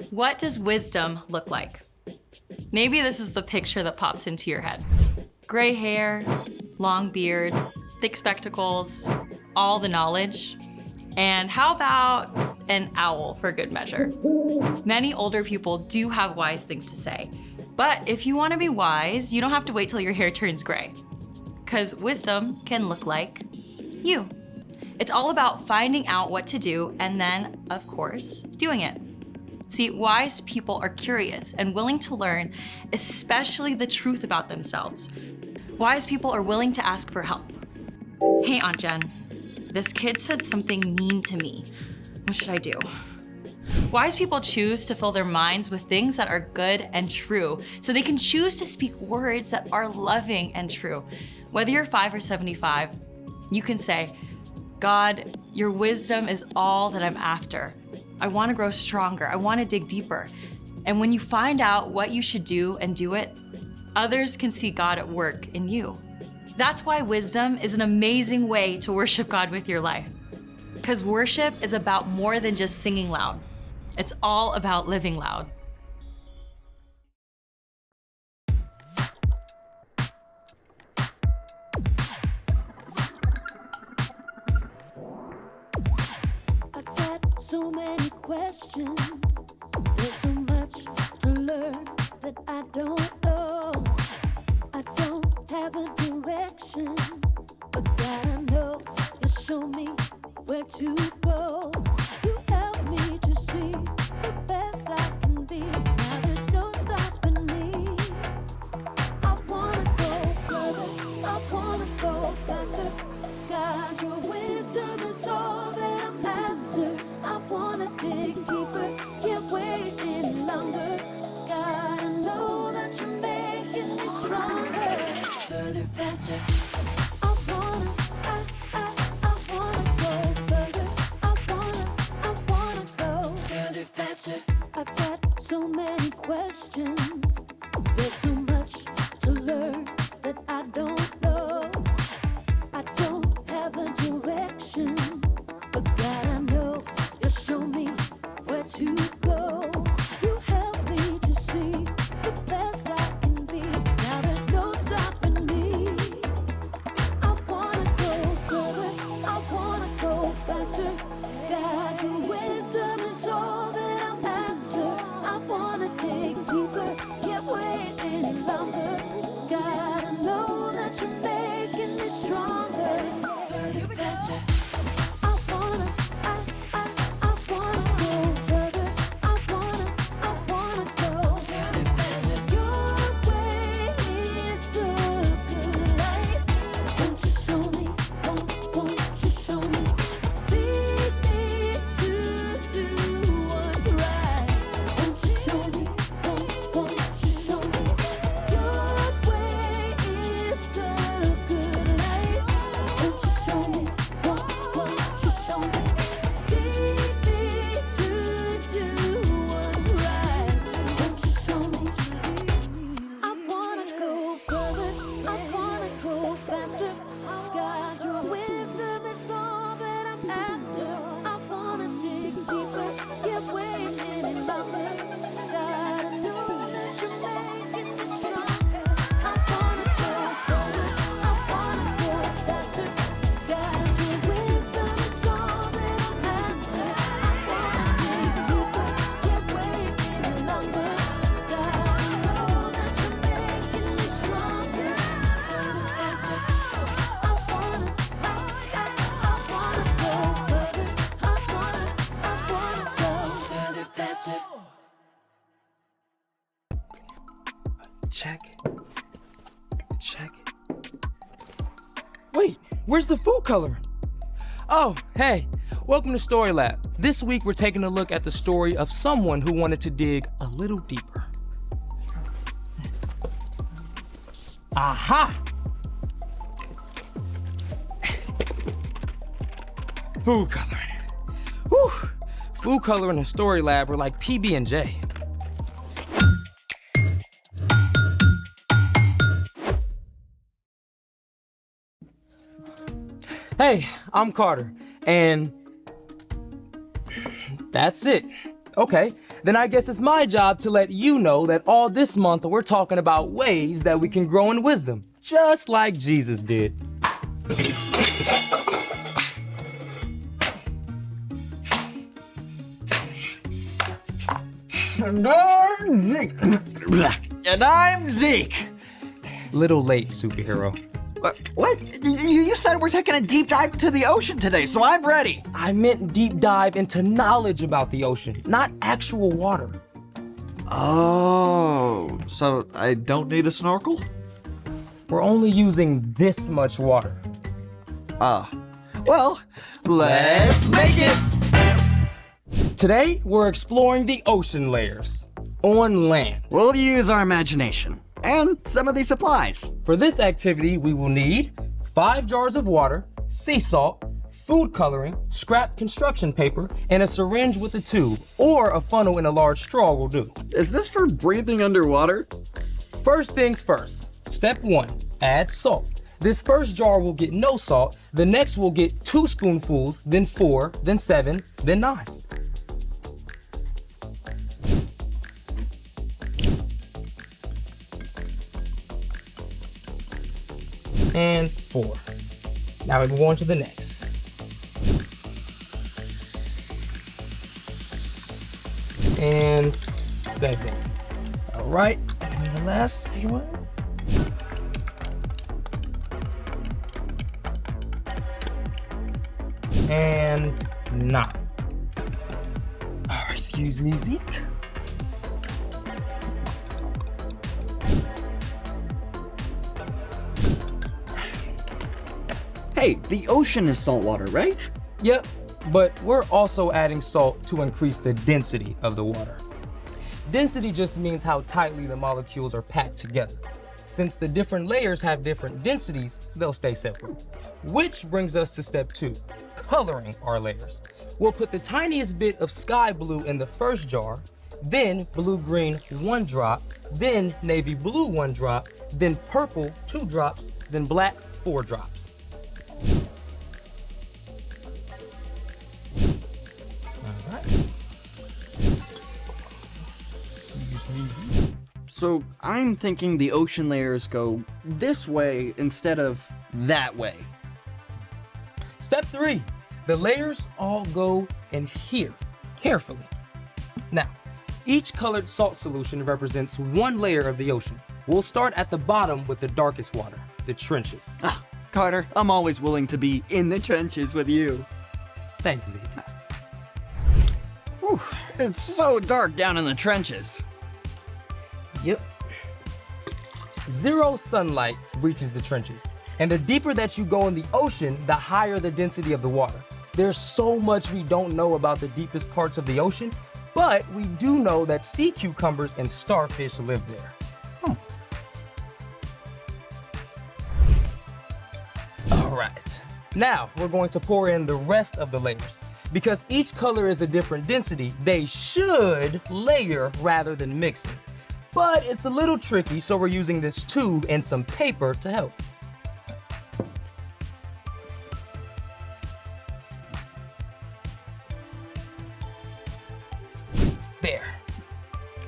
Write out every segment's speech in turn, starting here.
What does wisdom look like? Maybe this is the picture that pops into your head. Gray hair, long beard, thick spectacles, all the knowledge. And how about an owl for good measure? Many older people do have wise things to say. But if you want to be wise, you don't have to wait till your hair turns gray. Because wisdom can look like you. It's all about finding out what to do and then, of course, doing it. See, wise people are curious and willing to learn, especially the truth about themselves. Wise people are willing to ask for help. Hey, Aunt Jen, this kid said something mean to me. What should I do? Wise people choose to fill their minds with things that are good and true, so they can choose to speak words that are loving and true. Whether you're 5 or 75, you can say, God, your wisdom is all that I'm after. I want to grow stronger. I want to dig deeper. And when you find out what you should do and do it, others can see God at work in you. That's why wisdom is an amazing way to worship God with your life. Because worship is about more than just singing loud. It's all about living loud. I've got so many questions. There's so much to learn that I don't know. I don't have a direction, but God, I know you'll show me where to go. You help me to see the best I can be. Now there's no stopping me. I wanna go further, I wanna go faster. God, your wisdom is all that I'm after. I wanna dig deeper, can't wait any longer. God, I know that you're making me stronger. Further, faster. I wanna go further. I wanna go further, faster. I've got so many questions. There's so much to learn that I don't know. I don't have a direction, but God, I know you'll show me where to go. You help me to see the best I can be. Now there's no stopping me. I wanna go further, I wanna go faster. God, your wisdom is all that I'm after. I wanna dig deeper, can't wait any longer. God, I know that you're making me stronger. Further, faster. I wanna go further. I wanna go further, faster. Your way is the good life. Won't you show me? Won't you show me? Lead me to do what's right. Won't you show me? Won't you show me? Your way is the good life. Won't you show me? Won't you show me? Lead me to do what's right. Won't you show me? I wanna go further. I wanna go faster. God, your wisdom is all that I'm after. I wanna dig deeper, can't wait any longer. God, I know that you're making me stronger. I wanna go further, I wanna go faster. God, your wisdom is all that I'm after. I wanna dig deeper, can't wait any longer. God, I know that you're making me stronger. Faster. I wanna go further. I wanna go further, faster. Check. Wait, where's the food color? Oh, hey, welcome to Story Lab. This week we're taking a look at the story of someone who wanted to dig a little deeper. Aha! Food coloring. Whew, food coloring and Story Lab are like PB&J. Hey, I'm Carter, and that's it. Okay, then I guess it's my job to let you know that all this month we're talking about ways that we can grow in wisdom, just like Jesus did. And I'm Zeke. And I'm Zeke. Little late, superhero. What? You said we're taking a deep dive to the ocean today, so I'm ready. I meant deep dive into knowledge about the ocean, not actual water. Oh, so I don't need a snorkel? We're only using this much water. Well, let's make it. Today, we're exploring the ocean layers on land. We'll use our imagination and some of these supplies. For this activity, we will need 5 jars of water, sea salt, food coloring, scrap construction paper, and a syringe with a tube, or a funnel in a large straw will do. Is this for breathing underwater? First things first. Step 1, add salt. This first jar will get no salt, the next will get 2 spoonfuls, then 4, then 7, then 9. And 4. Now we move on to the next. And 7. All right, and the last one. And 9. Excuse me, Zeke. Hey, the ocean is saltwater, right? Yep, but we're also adding salt to increase the density of the water. Density just means how tightly the molecules are packed together. Since the different layers have different densities, they'll stay separate. Which brings us to step 2, coloring our layers. We'll put the tiniest bit of sky blue in the first jar, then blue-green 1 drop, then navy blue 1 drop, then purple 2 drops, then black 4 drops. All right. So I'm thinking the ocean layers go this way instead of that way. Step 3, the layers all go in here, carefully. Now, each colored salt solution represents 1 layer of the ocean. We'll start at the bottom with the darkest water, the trenches. Carter, I'm always willing to be in the trenches with you. Thanks, Zeke. Whew, it's so dark down in the trenches. Yep. 0 sunlight reaches the trenches. And the deeper that you go in the ocean, the higher the density of the water. There's so much we don't know about the deepest parts of the ocean, but we do know that sea cucumbers and starfish live there. All right. Now we're going to pour in the rest of the layers. Because each color is a different density, they should layer rather than mixing. But it's a little tricky, so we're using this tube and some paper to help. There.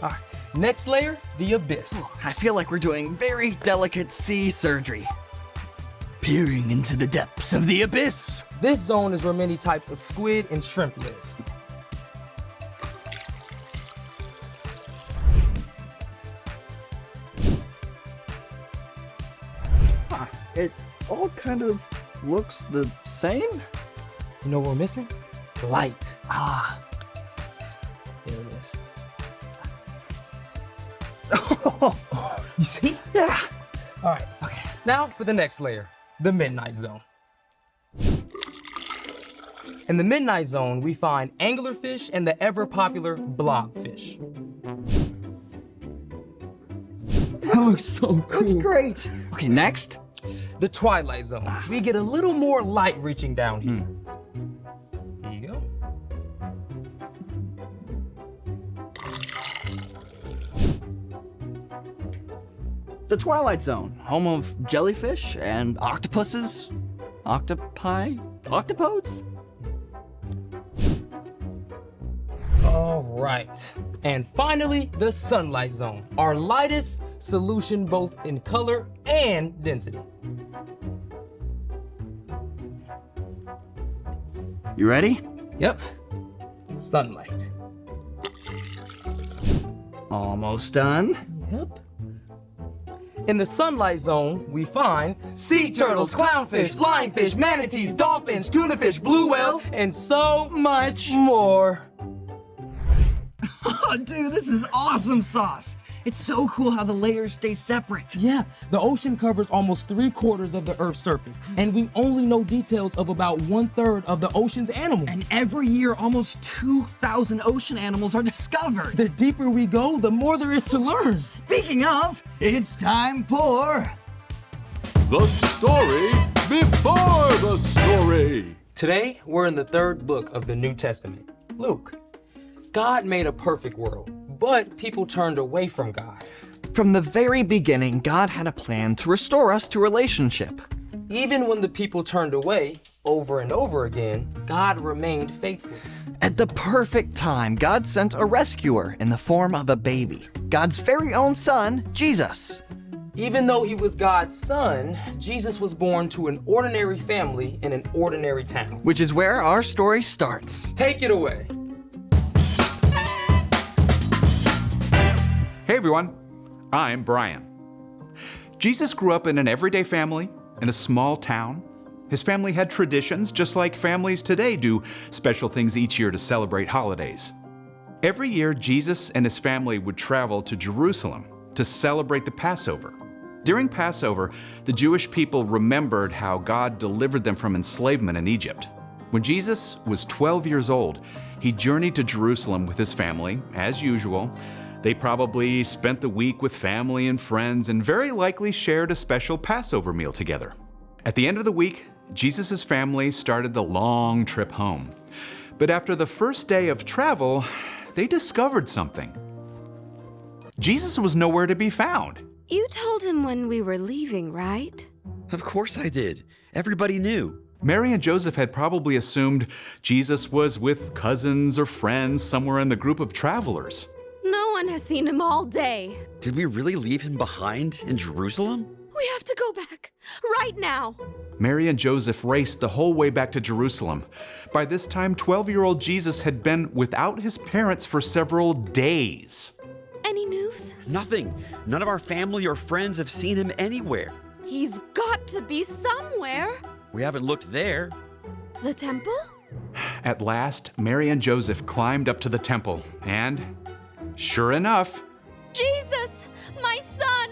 All right, next layer, the abyss. I feel like we're doing very delicate sea surgery. Peering into the depths of the abyss. This zone is where many types of squid and shrimp live. It all kind of looks the same. You know what we're missing? Light. There it is. You see? Yeah. All right, okay. Now for the next layer, the midnight zone. In the midnight zone, we find anglerfish and the ever-popular blobfish. That looks so cool. That's great. Okay, next. The twilight zone. We get a little more light reaching down here. Here you go. The Twilight Zone, home of jellyfish and octopuses, octopi, octopodes. Oh, All right. And finally, the sunlight zone, our lightest solution both in color and density. You ready? Yep. Sunlight. Almost done. Yep. In the sunlight zone, we find sea turtles, clownfish, flying fish, manatees, dolphins, tuna fish, blue whales, and so Much. more. Oh, dude, this is awesome sauce. It's so cool how the layers stay separate. Yeah, the ocean covers almost 3/4 of the Earth's surface, and we only know details of about 1/3 of the ocean's animals. And every year, almost 2,000 ocean animals are discovered. The deeper we go, the more there is to learn. Speaking of, it's time for... The story before the story. Today, we're in the 3rd book of the New Testament, Luke. God made a perfect world, but people turned away from God. From the very beginning, God had a plan to restore us to relationship. Even when the people turned away over and over again, God remained faithful. At the perfect time, God sent a rescuer in the form of a baby, God's very own son, Jesus. Even though he was God's son, Jesus was born to an ordinary family in an ordinary town. Which is where our story starts. Take it away. Hey everyone, I'm Brian. Jesus grew up in an everyday family in a small town. His family had traditions just like families today do special things each year to celebrate holidays. Every year, Jesus and his family would travel to Jerusalem to celebrate the Passover. During Passover, the Jewish people remembered how God delivered them from enslavement in Egypt. When Jesus was 12 years old, he journeyed to Jerusalem with his family, as usual. They probably spent the week with family and friends and very likely shared a special Passover meal together. At the end of the week, Jesus' family started the long trip home. But after the first day of travel, they discovered something. Jesus was nowhere to be found. You told him when we were leaving, right? Of course I did. Everybody knew. Mary and Joseph had probably assumed Jesus was with cousins or friends somewhere in the group of travelers. No one has seen him all day. Did we really leave him behind in Jerusalem? We have to go back, right now. Mary and Joseph raced the whole way back to Jerusalem. By this time, 12-year-old Jesus had been without his parents for several days. Any news? Nothing. None of our family or friends have seen him anywhere. He's got to be somewhere. We haven't looked there. The temple? At last, Mary and Joseph climbed up to the temple, and sure enough, Jesus, my son!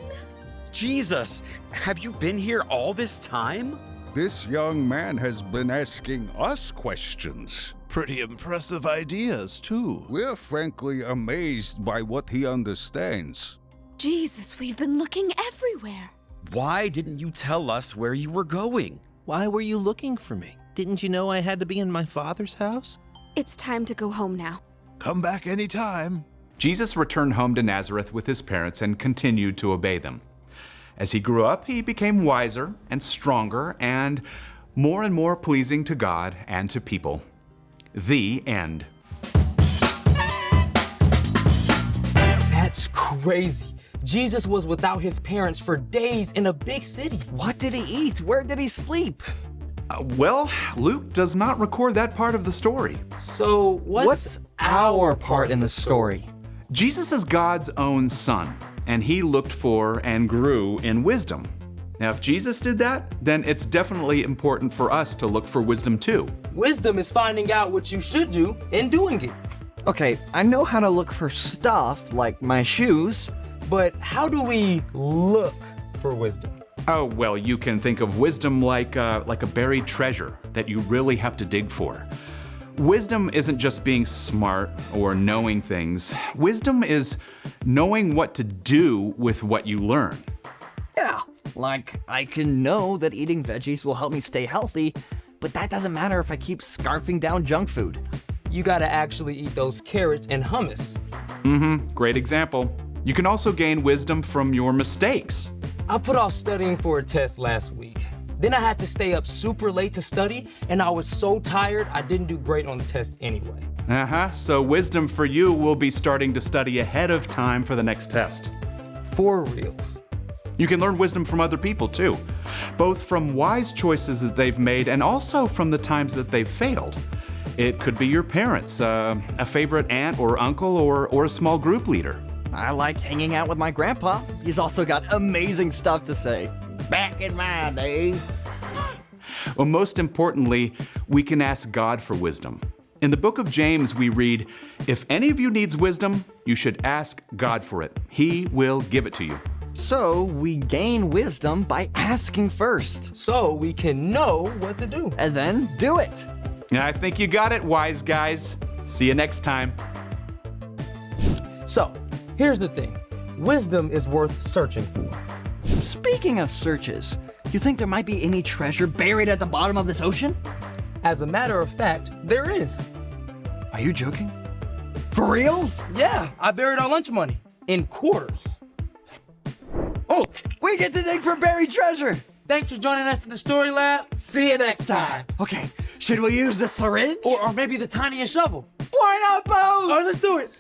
Jesus, have you been here all this time? This young man has been asking us questions. Pretty impressive ideas, too. We're frankly amazed by what he understands. Jesus, we've been looking everywhere. Why didn't you tell us where you were going? Why were you looking for me? Didn't you know I had to be in my father's house? It's time to go home now. Come back anytime. Jesus returned home to Nazareth with his parents and continued to obey them. As he grew up, he became wiser and stronger and more pleasing to God and to people. The end. That's crazy. Jesus was without his parents for days in a big city. What did he eat? Where did he sleep? Well, Luke does not record that part of the story. So What's our part in the story? Jesus is God's own son, and he looked for and grew in wisdom. Now, if Jesus did that, then it's definitely important for us to look for wisdom too. Wisdom is finding out what you should do and doing it. Okay, I know how to look for stuff like my shoes. But how do we look for wisdom? Oh, well, you can think of wisdom like a buried treasure that you really have to dig for. Wisdom isn't just being smart or knowing things. Wisdom is knowing what to do with what you learn. Yeah, like I can know that eating veggies will help me stay healthy, but that doesn't matter if I keep scarfing down junk food. You gotta actually eat those carrots and hummus. Great example. You can also gain wisdom from your mistakes. I put off studying for a test last week. Then I had to stay up super late to study, and I was so tired I didn't do great on the test anyway. So wisdom for you will be starting to study ahead of time for the next test. For reals. You can learn wisdom from other people too, both from wise choices that they've made and also from the times that they've failed. It could be your parents, a favorite aunt or uncle, or a small group leader. I like hanging out with my grandpa. He's also got amazing stuff to say. Back in my day. Well, most importantly, we can ask God for wisdom. In the book of James, we read, "If any of you needs wisdom, you should ask God for it. He will give it to you." So we gain wisdom by asking first. So we can know what to do. And then do it. I think you got it, wise guys. See you next time. So, here's the thing. Wisdom is worth searching for. Speaking of searches, you think there might be any treasure buried at the bottom of this ocean? As a matter of fact, there is. Are you joking? For reals? Yeah, I buried our lunch money in quarters. Oh, we get to dig for buried treasure. Thanks for joining us in the Story Lab. See you next time. Okay, should we use the syringe? Or maybe the tiniest shovel. Why not both? All right, let's do it.